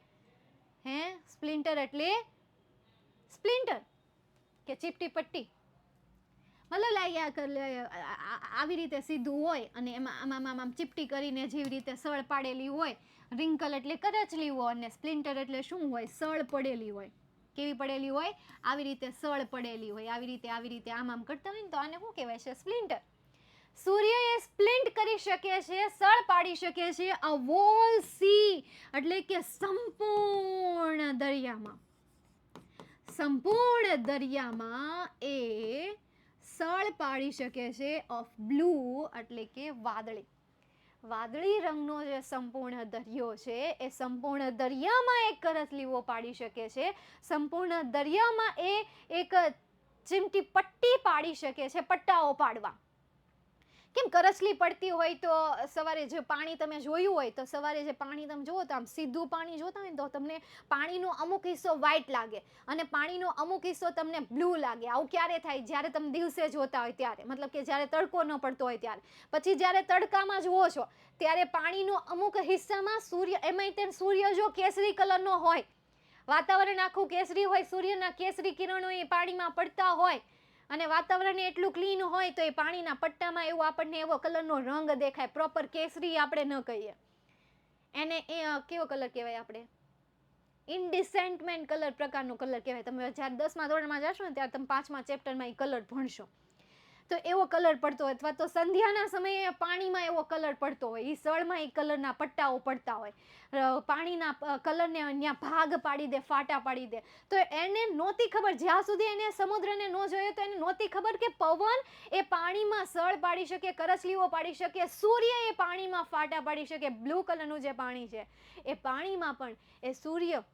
હે, સ્પ્લિન્ટર એટલે સ્પ્લિન્ટર કે ચીપટી પટ્ટી. મતલબ આવી રીતે સીધું હોય અને એમાં આમ ચીપટી કરીને જેવી રીતે સળ પાડેલી હોય. રિંકલ એટલે કરચલી હોય અને સ્પ્લિન્ટર એટલે શું હોય? સળ પડેલી હોય. કેવી પડેલી હોય? આવી રીતે સળ પડેલી હોય. આવી રીતે આમ કરતા હોય ને તો આને શું કહેવાય છે? સ્પ્લિન્ટર. સૂર્ય એ સ્પ્લિન્ટ કરી શકે છે, સળ પાડી શકે છે. અ વોલ સી એટલે કે સંપૂર્ણ દરિયામાં. સંપૂર્ણ દરિયામાં એ સળ પાડી શકે છે. ઓફ બ્લુ એટલે કે વાદળી. વાદળી રંગનો જે સંપૂર્ણ દરિયો છે એ સંપૂર્ણ દરિયામાં એક કરચલીઓ પાડી શકે છે. સંપૂર્ણ દરિયામાં એ એક ચીમટી પટ્ટી પાડી શકે છે. પટ્ટાઓ પાડવા. કેમ કરચલી પડતી હોય તો સવારે જે પાણી તમે જોયું હોય તો સવારે જે પાણી તમે જુઓ તો આમ સીધું પાણી જોતા હોય ને તો તમને પાણીનો અમુક હિસ્સો વ્હાઈટ લાગે અને પાણીનો અમુક હિસ્સો તમને બ્લુ લાગે. આવું ક્યારે થાય? જ્યારે તમે દિવસે જોતા હોય ત્યારે, મતલબ કે જ્યારે તડકો ન પડતો હોય ત્યારે. પછી જ્યારે તડકામાં જુઓ છો ત્યારે પાણીનો અમુક હિસ્સામાં સૂર્ય, એમાંય તે સૂર્ય જો કેસરી કલરનો હોય, વાતાવરણ આખું કેસરી હોય, સૂર્યના કેસરી કિરણો એ પાણીમાં પડતા હોય અને વાતાવરણ એટલું ક્લીન હોય તો એ પાણીના પટ્ટામાં એવો આપણને એવો કલરનો રંગ દેખાય. પ્રોપર કેસરી આપણે ન કહીએ એને, એ કેવો કલર કહેવાય? આપણે ઇન્ડિસેન્ટમેન્ટ કલર પ્રકારનો કલર કહેવાય. તમે જ્યારે 10મા ધોરણમાં જશો ને ત્યારે તમે 5મા ચેપ્ટરમાં એ કલર ભણશો. તો એવો કલર પડતો હોય, અથવા તો સંધ્યાના સમયે પાણીમાં એવો કલર પડતો હોય, એ સળમાં એ કલરના પટ્ટાઓ પડતા હોય, પાણીના કલરને ત્યાં ભાગ પાડી દે, ફાટા પાડી દે. તો એને નહોતી ખબર, જ્યાં સુધી એને સમુદ્રને ન જોયો તો એને નહોતી ખબર કે પવન એ પાણીમાં સળ પાડી શકે, કરચલીઓ પાડી શકે, સૂર્ય એ પાણીમાં ફાટા પાડી શકે. બ્લુ કલરનું જે પાણી છે એ પાણીમાં પણ એ સૂર્ય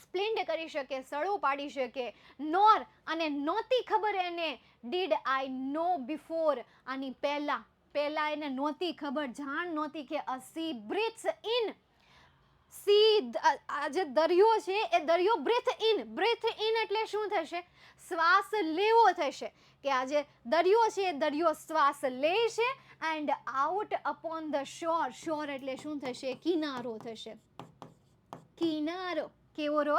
સ્પ્લિન્ડ કરી શકે, સળો પાડી શકે. નોર અને નહોતી ખબર એને, ડીડ આઈ નો બિફોર, આની પહેલા એને નહોતી ખબર, જાણ નહોતી કે અ સી બ્રીથ્સ ઇન. સી, આ જે દરિયો છે એ દરિયો બ્રીથ ઇન એટલે શું થશે? શ્વાસ લેવો થશે. કે આ જે દરિયો છે એ દરિયો શ્વાસ લે છે. એન્ડ આઉટ અપોન ધ શોર એટલે શું થશે? કિનારો થશે. કિનારો કેવો રો?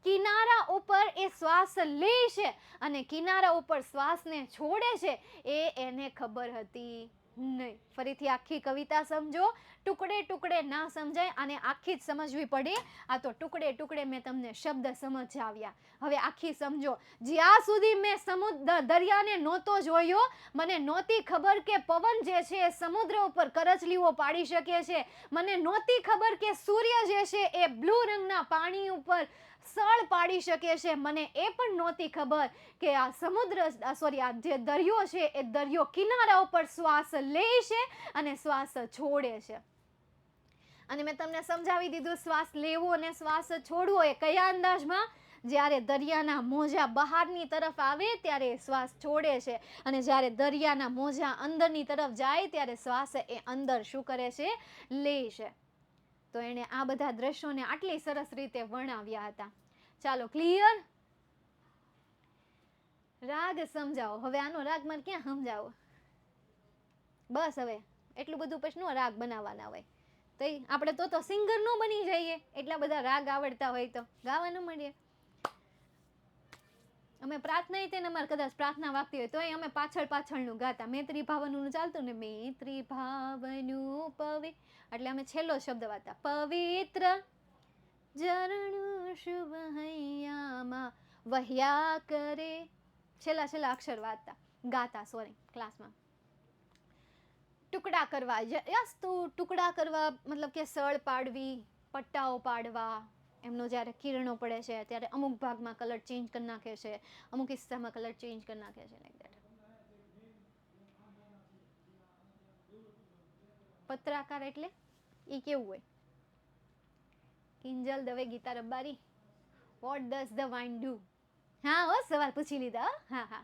કિનારા ઉપર એ શ્વાસ લે છે અને કિનારા ઉપર શ્વાસને છોડે છે, એ એને ખબર હતી નહીં. ફરીથી આખી કવિતા સમજો, ટુકડે ટુકડે ના સમજાય, અને આખી જ સમજવી પડે. આ તો ટુકડે ટુકડે મેં તમને શબ્દ સમજાવ્યા. હવે આખી સમજો. જ્યાં સુધી મેં દરિયાને નહોતો જોયો, મને નહોતી ખબર કે પવન જે છે એ સમુદ્ર ઉપર કરચલીઓ પાડી શકે છે. મને નહોતી ખબર કે સૂર્ય જે છે એ બ્લુ રંગના પાણી ઉપર સળ પાડી શકે છે. મને એ પણ નહોતી ખબર કે આ આ જે દરિયો છે એ દરિયો કિનારા ઉપર શ્વાસ લે છે અને શ્વાસ છોડે છે. અને મેં તમને સમજાવી દીધું શ્વાસ લેવો અને શ્વાસ છોડવો એ કયા અંદાજમાં? જ્યારે દરિયાના મોજા બહારની તરફ આવે ત્યારે શ્વાસ છોડે છે, અને જ્યારે દરિયાના મોજા અંદરની તરફ જાય ત્યારે શ્વાસ એ અંદર શું કરે છે? લે છે. તો એણે આ બધા દ્રશ્યોને આટલી સરસ રીતે વર્ણવ્યા હતા. ચાલો, ક્લિયર? રાગ સમજાવો. હવે આનો રાગ મને ક્યાં સમજાવો? બસ હવે એટલું બધું પછી રાગ બનાવવાના હોય તો આપણે તો સિંગર નો બની જઈએ. એટલા બધા રાગ આવડતા હોય તો ગાવાનું મળીએ. અમે પ્રાર્થના તેને અમારે કદાચ પ્રાર્થના વાગતી હોય તો અમે પાછળનું ગાતા. મૈત્રી ભાવનું ચાલતું ને, મૈત્રી ભાવનું એટલે અમે છેલ્લો શબ્દ વાતા, પવિત્ર ઝરણું શુભ હૈયામાં વહ્યા કરે. છેલ્લા અક્ષર વાતા ગાતા, સોરી, ક્લાસમાં. ટુકડા કરવા, યસ, તો ટુકડા કરવા મતલબ કે સળ પાડવી, પટ્ટાઓ પાડવા. એમનો જ્યારે કિરણો પડે છે ત્યારે અમુક ભાગમાં કલર ચેન્જ કરી નાખે છે, અમુક હિસ્સામાં કલર ચેન્જ કરી નાખે છે, લાઈક ધેટ. પત્રાકાર એટલે એ કેવું હોય? Kinjal Dave, Geeta Rabari, what does the vine do? હા હો, સવાલ પૂછી લીધા. હા.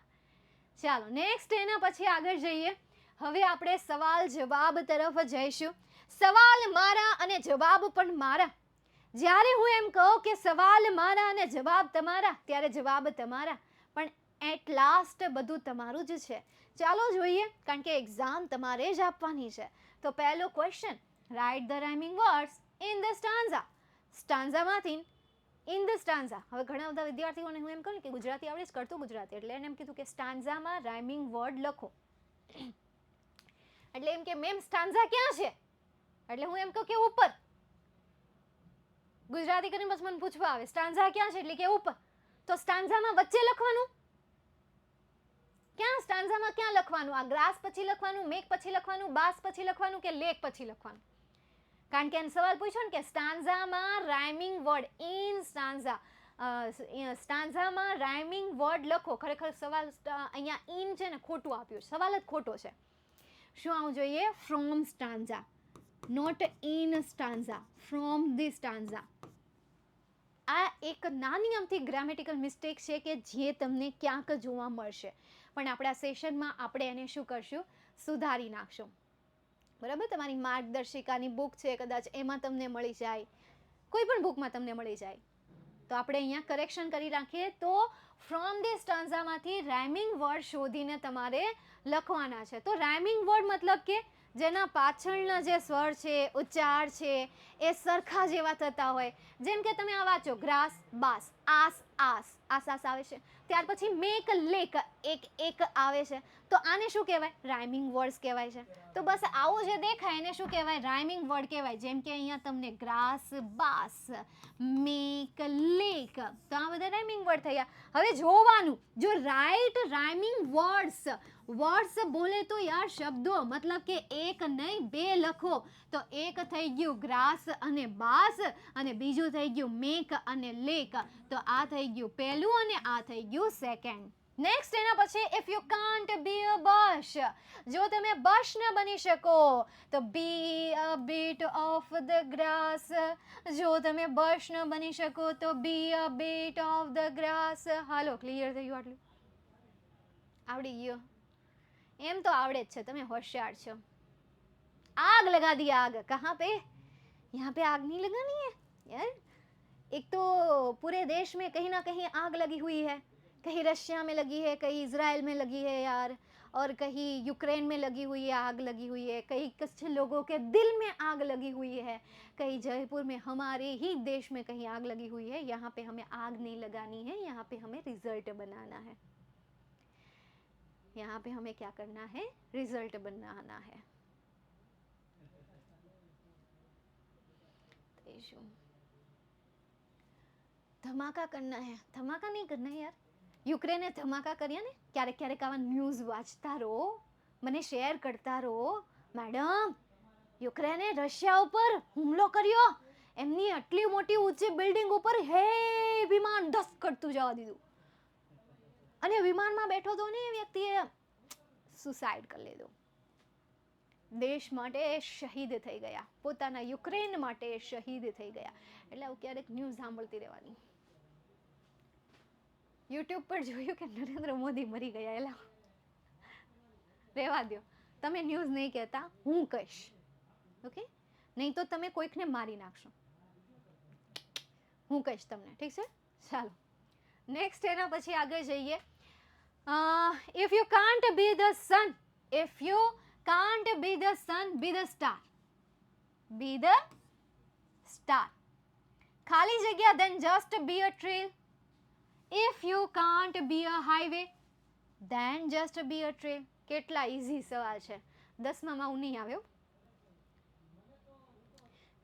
ચાલો, નેક્સ્ટ એના પછી આગળ જઈએ. હવે આપણે સવાલ જવાબ તરફ જઈશું. સવાલ મારા અને જવાબ પણ મારા. જ્યારે હું એમ કહું કે સવાલ મારા અને જવાબ તમારા, ત્યારે જવાબ તમારા, પણ એટ લાસ્ટ બધું તમારું જ છે. ચાલો જોઈએ, કારણ કે એક્ઝામ તમારે જ આપવાની છે. તો પહેલો question, write the rhyming words in the stanza. સ્ટાન્ઝામાંથી ઇન ધ સ્ટાન્ઝા. હવે ઘણા બધા વિદ્યાર્થીઓને હું એમ કહું કે ગુજરાતી આવડે જ, કરતું ગુજરાતી, એટલે એને એમ કીધું કે સ્ટાન્ઝામાં રાઇમિંગ વર્ડ લખો. એટલે એમ કે મેમ સ્ટાન્ઝા ક્યાં છે? એટલે હું એમ કહું કે ઉપર. ગુજરાતી કરીને બસ મને પૂછવા આવે સ્ટાન્ઝા ક્યાં છે, એટલે કે ઉપર. તો સ્ટાન્ઝામાં વચ્ચે લખવાનું ક્યાં? સ્ટાન્ઝામાં ક્યાં લખવાનું? આ ગ્રાસ પછી લખવાનું, મેક પછી લખવાનું, બાસ પછી લખવાનું, કે લેક પછી લખવાનું? કારણ કે એને સવાલ પૂછ્યો ને કે સ્ટાન્ઝામાં રાઇમિંગ વર્ડ ઇન સ્ટાન્ઝા, સ્ટાન્ઝામાં રાઇમિંગ વર્ડ લખો. ખરેખર સવાલ અહીંયા ઇન છે ને ખોટું આપ્યું છે, સવાલ જ ખોટો છે. શું આવવું જોઈએ? From stanza, not in stanza, from the stanza. આ એક નાની અમથી ગ્રામેટિકલ મિસ્ટેક છે કે જે તમને ક્યાંક જોવા મળશે, પણ આપણા સેશનમાં આપણે એને શું કરશું? સુધારી નાખશું. બરાબર? તમારી માર્ગદર્શિકાની બુક છે કદાચ, એમાં તમને મળી જાય, કોઈ પણ બુકમાં તમને મળી જાય. તો આપણે અહીંયા કરેક્શન કરી રાખીએ. તો ફ્રોમ ધી સ્ટાન્ઝામાંથી રાઇમિંગ વર્ડ શોધીને તમારે લખવાના છે. તો રાઇમિંગ વર્ડ મતલબ કે જેના પાછળના જે સ્વર છે, ઉચ્ચાર છે એ સરખા જેવા થતા હોય. જેમ કે તમે આ વાંચો ગ્રાસ, બાસ, આસ, આસ, આસ આવે છે. ત્યાર પછી મેક, લેક, એક એક આવે છે. તો આને શું કહેવાય? રાઇમિંગ વર્ડ્સ કહેવાય છે. તો બસ આવું જે દેખાય એને શું કહેવાય? રાઇમિંગ વર્ડ કહેવાય. જેમ કે અહીંયા તમને ગ્રાસ, બાસ, મેક, લેક, તો આ બધા રાઇમિંગ વર્ડ થયા. હવે જોવાનું, જો રાઇટ રાઇમિંગ વર્ડ્સ બોલે તો યાર શબ્દો, મતલબ કે એક નહીં બે લખો. તો એક થઈ ગયું ગ્રાસ અને બાસ, અને બીજું થઈ ગયું મેક અને લેક. તો આ થઈ ગયું પહેલું અને આ થઈ ગયું સેકન્ડ. નેક્સ્ટ એના પછી if you can't be a bush, જો તમે બશ ન બની શકો તો be a bit of the grass. જો તમે બશ ન બની શકો તો be a bit of the grass. હાલો, ક્લિયર થઈ ગયું? આટલું આવડી ગયો? એમ તો આવડે જ છે, તમે હોશિયાર છો. आग लगा दी आग, कहाँ पे? यहाँ पे आग नहीं लगानी है यार. एक तो पूरे देश में कहीं ना कहीं आग लगी हुई है. कहीं रशिया में लगी है, कहीं इजराइल में लगी है यार, और कहीं यूक्रेन में लगी हुई है, आग लगी हुई है. कहीं कुछ लोगों के दिल में आग लगी हुई है. कहीं जयपुर में, हमारे ही देश में कहीं आग लगी हुई है. यहाँ पे हमें आग नहीं लगानी है, यहाँ पे हमें रिजल्ट बनाना है. यहाँ पे हमें क्या करना है? रिजल्ट बनाना है. ધમાકા કરના હે. ધમાકા નહીં કરના યાર. યુક્રેને ધમાકા કર્યા ને. ક્યારેક ક્યારેક આવા ન્યૂઝ વાંચતા રહો, મને શેર કરતા રહો. મેડમ, યુક્રેને રશિયા ઉપર હુમલો કર્યો, એમની આટલી મોટી ઊંચી બિલ્ડિંગ ઉપર હે વિમાન ધસ કરતું જવા દીધું, અને વિમાનમાં બેઠો તો ને વ્યક્તિએ સુસાઇડ કરી લીધું. દેશ માટે શહીદ થઈ ગયા, પોતાના યુક્રેન માટે શહીદ થઈ ગયા. એટલે આવું ક્યારેક ન્યૂઝ સાંભળતી રહેવાની. યુટ્યુબ પર જોયું કે નરેન્દ્ર મોદી મરી ગયા. એલા રહેવા દો, તમે ન્યૂઝ નહીં કહેતા, હું કહીશ. ઓકે, નહીં તો તમે કોઈકને મારી નાખશો. હું કહીશ તમને, ઠીક છે? ચાલો નેક્સ્ટ એના પછી આગળ જઈએ. If you can't be the son, if you can't be the sun, be the star. Be the star. ખાલી જગ્યા, then just be a tree. If you can't be a highway, then just be a tree. કેટલા easy સવાલ છે. 10માં હું નહીં આવ્યો.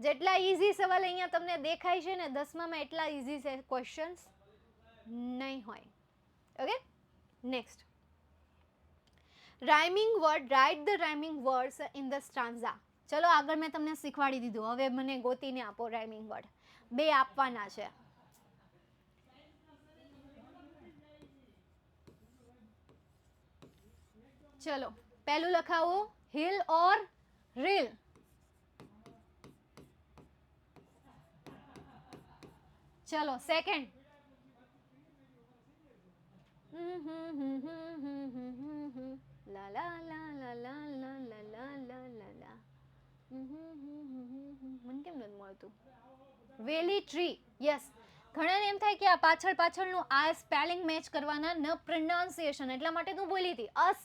જેટલા easy સવાલ અહીંયા તમને દેખાય છે ને 10માં એટલા ઈઝી છે ક્વેશ્ચન્સ નહીં હોય. Okay, next. Rhyming word, right the rhyming words in the stanza. ચલો આગળ મેં તમને શીખવાડી દીધું, હવે મને ગોતીને આપો રાઇમિંગ વર્ડ. 2 આપવાના છે. ચલો પહેલું લખાવો, હિલ ઓર રીલ. ચલો સેકન્ડ, લા લા લા લા લા લા લા લા લા લા લા. મને કેમ નથી મળતું? વેલી ટ્રી. યસ, ઘણાને એમ થાય કે આ પાછળનું આ સ્પેલિંગ મેચ કરવાના, ન પ્રોનાઉન્સિએશન. એટલા માટે હું બોલી હતી અસ,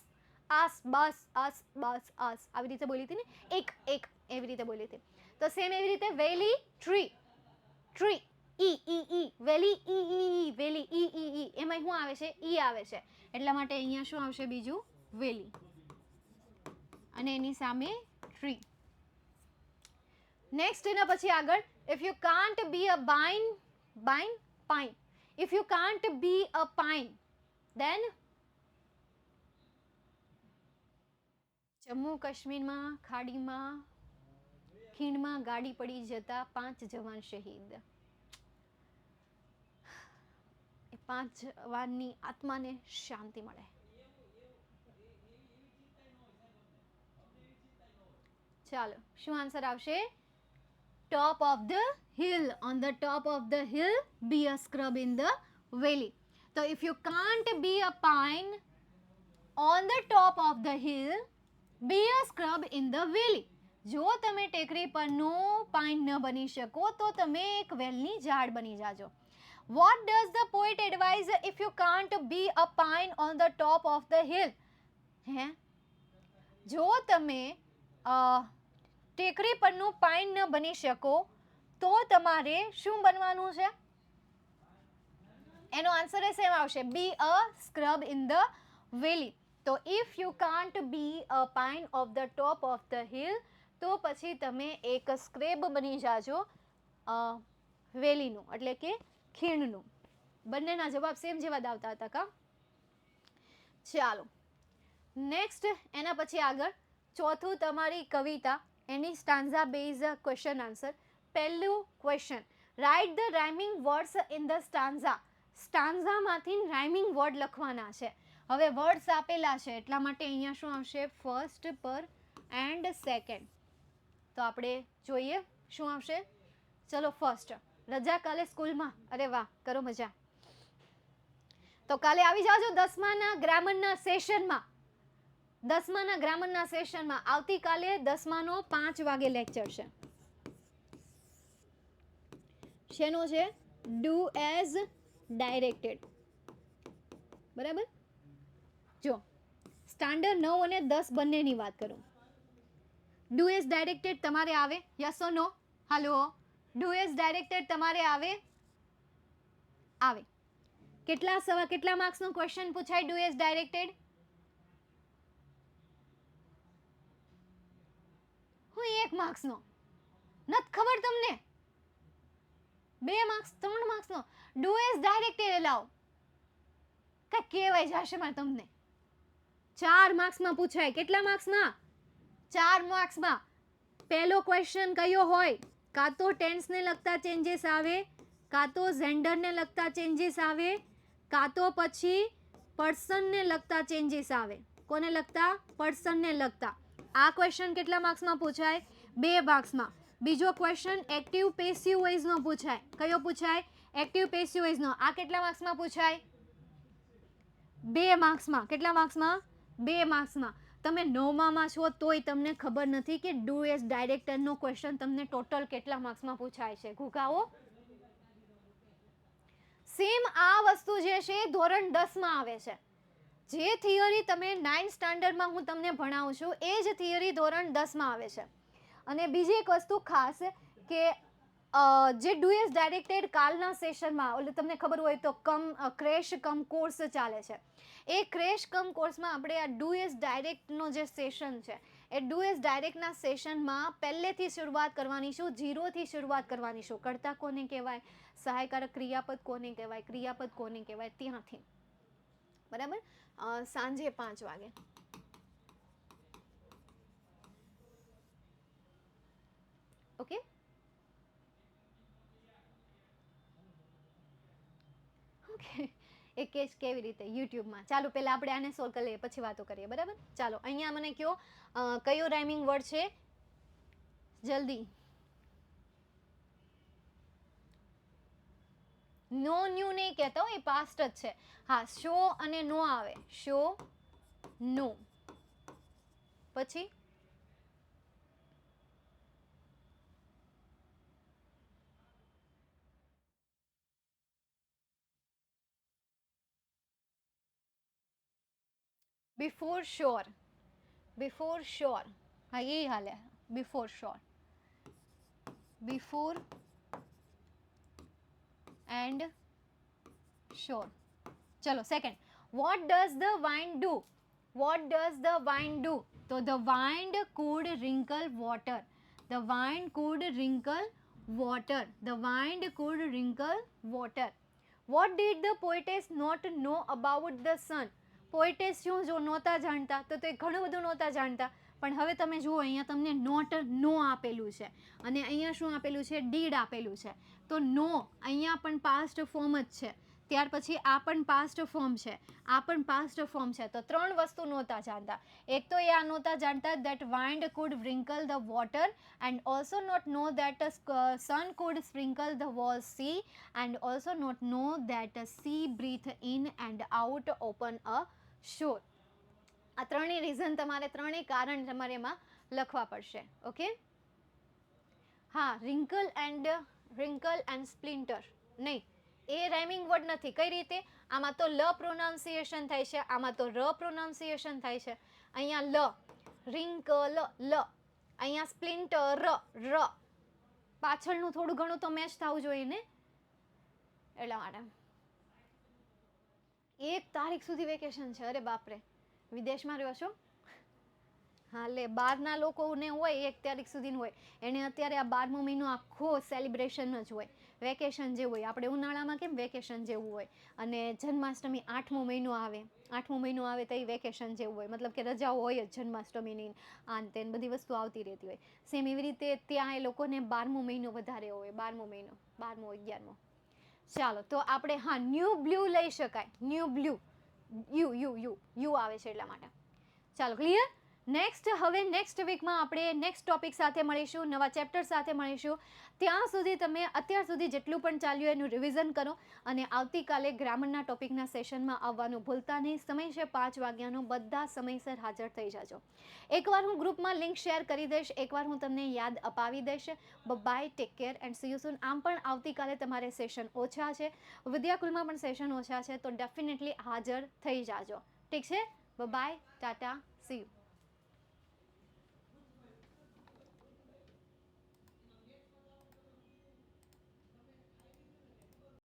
આસ, બસ, અસ, બસ, અસ, આવી રીતે બોલી હતી ને. એક એક એવી રીતે બોલી હતી. તો સેમ એવી રીતે વેલી ટ્રી, ટ્રી, ઈ ઈ ઈ, વેલી ઈ ઈ ઈ, વેલી ઈ ઈ ઈ. એમાં શું આવે છે? ઈ આવે છે. એટલા માટે અહીંયા શું આવશે? બીજું વેલી, અને એની સામે ટ્રી. નેક્સ્ટ એના પછી આગળ, if you can't be a pine, pine, pine. If you can't be a pine, then Jammu કાશ્મીરમાં ખાડીમાં ખીણમાં ગાડી પડી જતા 5 જવાન શહીદ. એ 5 જવાનની આત્માને શાંતિ મળે. ચાલો, શું આન્સર આવશે? Top of the hill, on the top of the hill be a scrub in the valley. So if you can't be a pine on the top of the hill, be a scrub in the valley. જો તમે ટેકરી પરનું pine ન બની શકો તો તમે એક વેલની ઝાડ બની જાજો. What does the poet advise if you can't be a pine on the top of the hill? હે, જો તમે ટેકરી પરનું પાઇન ન બની શકો તો તમારે શું બનવાનું છે? એનો આન્સર એ સેમ આવશે, બી અ સ્ક્રબ ઇન ધ વેલી. તો if you can't be a pine of the top of the hill, તો પછી તમે એક સ્ક્રેબ બની જાજો વેલીનું, એટલે કે ખીણનું. બંનેના જવાબ સેમ જેવા જ આવતા હતા કા? ચાલો નેક્સ્ટ, એના પછી આગળ ચોથું તમારી કવિતા, એની સ્ટાન્ઝા બેઝ ક્વેશ્ચન આન્સર. પહેલું question, write the rhyming words in the stanza. સ્ટાન્ઝામાંથી રાઇમિંગ વર્ડ લખવાના છે. હવે વર્ડ્સ આપેલા છે એટલા માટે અહીંયા શું આવશે? ફર્સ્ટ પર એન્ડ સેકન્ડ. તો આપણે જોઈએ શું આવશે. ચલો ફર્સ્ટ, રજા કાલે સ્કૂલમાં? અરે વાહ, કરો મજા. તો કાલે આવી જાજો 10માના ગ્રામરના સેશનમાં. 10માના ગ્રામરના સેશનમાં આવતીકાલે 10માનો 5 વાગે લેક્ચર છે. શેનો છે? Do as directed. બરાબર. જો સ્ટાન્ડર્ડ 9 અને 10 બંનેની વાત કરું. ડુ એઝ ડાયરેક્ટેડ તમારે આવે? Yes or no? હાલો, ડુ એઝ ડાયરેક્ટેડ તમારે આવે? આવે. કેટલા માર્ક્સનો ક્વેશ્ચન પૂછાય ડુ એઝ ડાયરેક્ટેડ? હું 1 માર્ક્સનો. નથી ખબર તમને? 2 માર્ક્સ, 3 માર્ક્સનો ડુ એઝ ડાયરેક્ટેડ લાવો. કઈ કહેવાય જશે માં તમને. 4 માર્ક્સમાં પૂછાય. કેટલા માર્ક્સમાં? 4 માર્ક્સમાં. પહેલો ક્વેશ્ચન કયો હોય? કાં તો ટેન્સને લગતા ચેન્જીસ આવે, કાં તો જેન્ડરને લગતા ચેન્જીસ આવે, કાં તો પછી પર્સનને લગતા ચેન્જીસ આવે. કોને લગતા? પર્સનને લગતા. આ ક્વેશ્ચન કેટલા માર્ક્સમાં પૂછાય? 2 માર્ક્સમાં. બીજો ક્વેશ્ચન એક્ટિવ પેસિવ વોઇસનો પૂછાય. કયો પૂછાય? એક્ટિવ પેસિવ વોઇસનો. આ કેટલા માર્ક્સમાં પૂછાય? 2 માર્ક્સમાં. કેટલા માર્ક્સમાં? 2 માર્ક્સમાં. તમે 9માં છો તોય તમને ખબર નથી કે ડુ એઝ ડાયરેક્ટરનો ક્વેશ્ચન તમને ટોટલ કેટલા માર્ક્સમાં પૂછાય છે. ઘૂઘાઓ. સેમ આ વસ્તુ જે છે ધોરણ 10માં આવે છે. જે થિયરી તમે 9th સ્ટાન્ડર્ડમાં હું તમને ભણાવું છું એ જ થિયરી ધોરણ 10માં આવે છે. અને બીજી એક વસ્તુ ખાસ કે જે ડુ એઝ ડાયરેક્ટેડ કાલના સેશનમાં, એટલે તમને ખબર હોય તો ક્રેશ કમ કોર્સ ચાલે છે. એ ક્રેશ કમ કોર્સમાં આપણે આ ડુ એઝ ડાયરેક્ટનો જે સેશન છે એ ડુ એઝ ડાયરેક્ટના સેશનમાં પહેલેથી શરૂઆત કરવાની છું, 0થી શરૂઆત કરવાની છું. કર્તા કોને કહેવાય, સહાયકારક ક્રિયાપદ કોને કહેવાય, ક્રિયાપદ કોને કહેવાય, ત્યાંથી. બરાબર. સાંજે 5 વાગે. ઓકે. ઓકે, એ કેસ કેવી રીતે યુટ્યુબમાં? ચાલો પહેલા આપણે આને સોલ્વ કરી લઈએ પછી વાતો કરીએ. બરાબર. ચાલો અહીંયા મને કયો કયો રાઇમિંગ વર્ડ છે? જલ્દી. નો ન્યુ નહીં કહેતા હો, એ પાસ્ટ જ છે. હા, શો અને નો આવે. Show, no. પછી બિફોર શ્યોર. Before shore. હા, એ હાલે. Before shore. Before and shore. ચલો second. What does the wind do? What does the wind do? તો the wind could wrinkle water. The wind could wrinkle water. The wind could wrinkle water. What did the poetess not know about the sun? Poetess શું જો નહોતા જાણતા? તો તે ઘણું બધું નહોતા જાણતા. પણ હવે તમે જુઓ અહીંયા તમને નોટ નો આપેલું છે અને અહીંયા શું આપેલું છે? ડીડ આપેલું છે. તો નો અહીંયા પણ પાસ્ટ ફોર્મ જ છે. ત્યાર પછી આ પણ પાસ્ટ ફોર્મ છે, આ પણ પાસ્ટ ફોર્મ છે. તો 3 વસ્તુ નહોતા જાણતા. એક તો એ આ નહોતા જાણતા that wind could wrinkle the water and also not know that sun could sprinkle the whole sea and also not know that sea breathe in and out open a shore. આ ત્રણેય રીઝન તમારે, ત્રણેય કારણ તમારે એમાં લખવા પડશે. Okay. હા, રિંકલ એન્ડ સ્પ્લિન્ટર નહીં, એ રાઇમિંગ વર્ડ નથી. કઈ રીતે? આમાં તો લ પ્રોનાઉન્સિએશન થાય છે, આમાં તો ર પ્રોનાઉન્સિએશન થાય છે. અહીંયા લ, રિંકલ, લ. અહીંયા સ્પ્લિન્ટર ર પાછળનું થોડું ઘણું તો મેચ થવું જોઈએ ને, એટલા માટે 1 તારીખ સુધી વેકેશન છે. અરે બાપરે, વિદેશમાં રહ્યો છો? હા, લે બહારના લોકોને હોય 1 તારીખ સુધીનું હોય, એને અત્યારે આ 12મો મહિનો આખો સેલિબ્રેશન જ હોય, વેકેશન જેવું હોય. આપણે ઉનાળામાં કેમ વેકેશન જેવું હોય, અને જન્માષ્ટમી 8મો મહિનો આવે, 8મો મહિનો આવે તો એ વેકેશન જેવું હોય, મતલબ કે રજાઓ હોય જ જન્માષ્ટમીની, આન તેન બધી વસ્તુ આવતી રહેતી હોય. સેમ એવી રીતે ત્યાં એ લોકોને 12મો મહિનો વધારે હોય, 12મો મહિનો, 12મો 11મો. ચાલો તો આપણે હા ન્યૂ બ્લુ લઈ શકાય, new blue, you you you you આવે છે એટલા માટે. ચાલો ક્લિયર. નેક્સ્ટ હવે નેક્સ્ટ વીકમાં આપણે નેક્સ્ટ ટોપિક સાથે મળીશું, નવા ચેપ્ટર સાથે મળીશું. ત્યાં સુધી તમે અત્યાર સુધી જેટલું પણ ચાલ્યું એનું રિવિઝન કરો, અને આવતીકાલે ગ્રામરના ટોપિકના સેશનમાં આવવાનું ભૂલતા નહીં. સમય છે 5 વાગ્યાનો, બધા સમયસર હાજર થઈ જાજો. એકવાર હું ગ્રુપમાં લિંક શેર કરી દઈશ, એકવાર હું તમને યાદ અપાવી દઈશ. Bye, take care and see you soon. આમ પણ આવતીકાલે તમારે સેશન ઓછા છે, વિદ્યાકુલમાં પણ સેશન ઓછા છે, તો ડેફિનેટલી હાજર થઈ જાજો. ઠીક છે, બાય, ટાટા, સી યુ.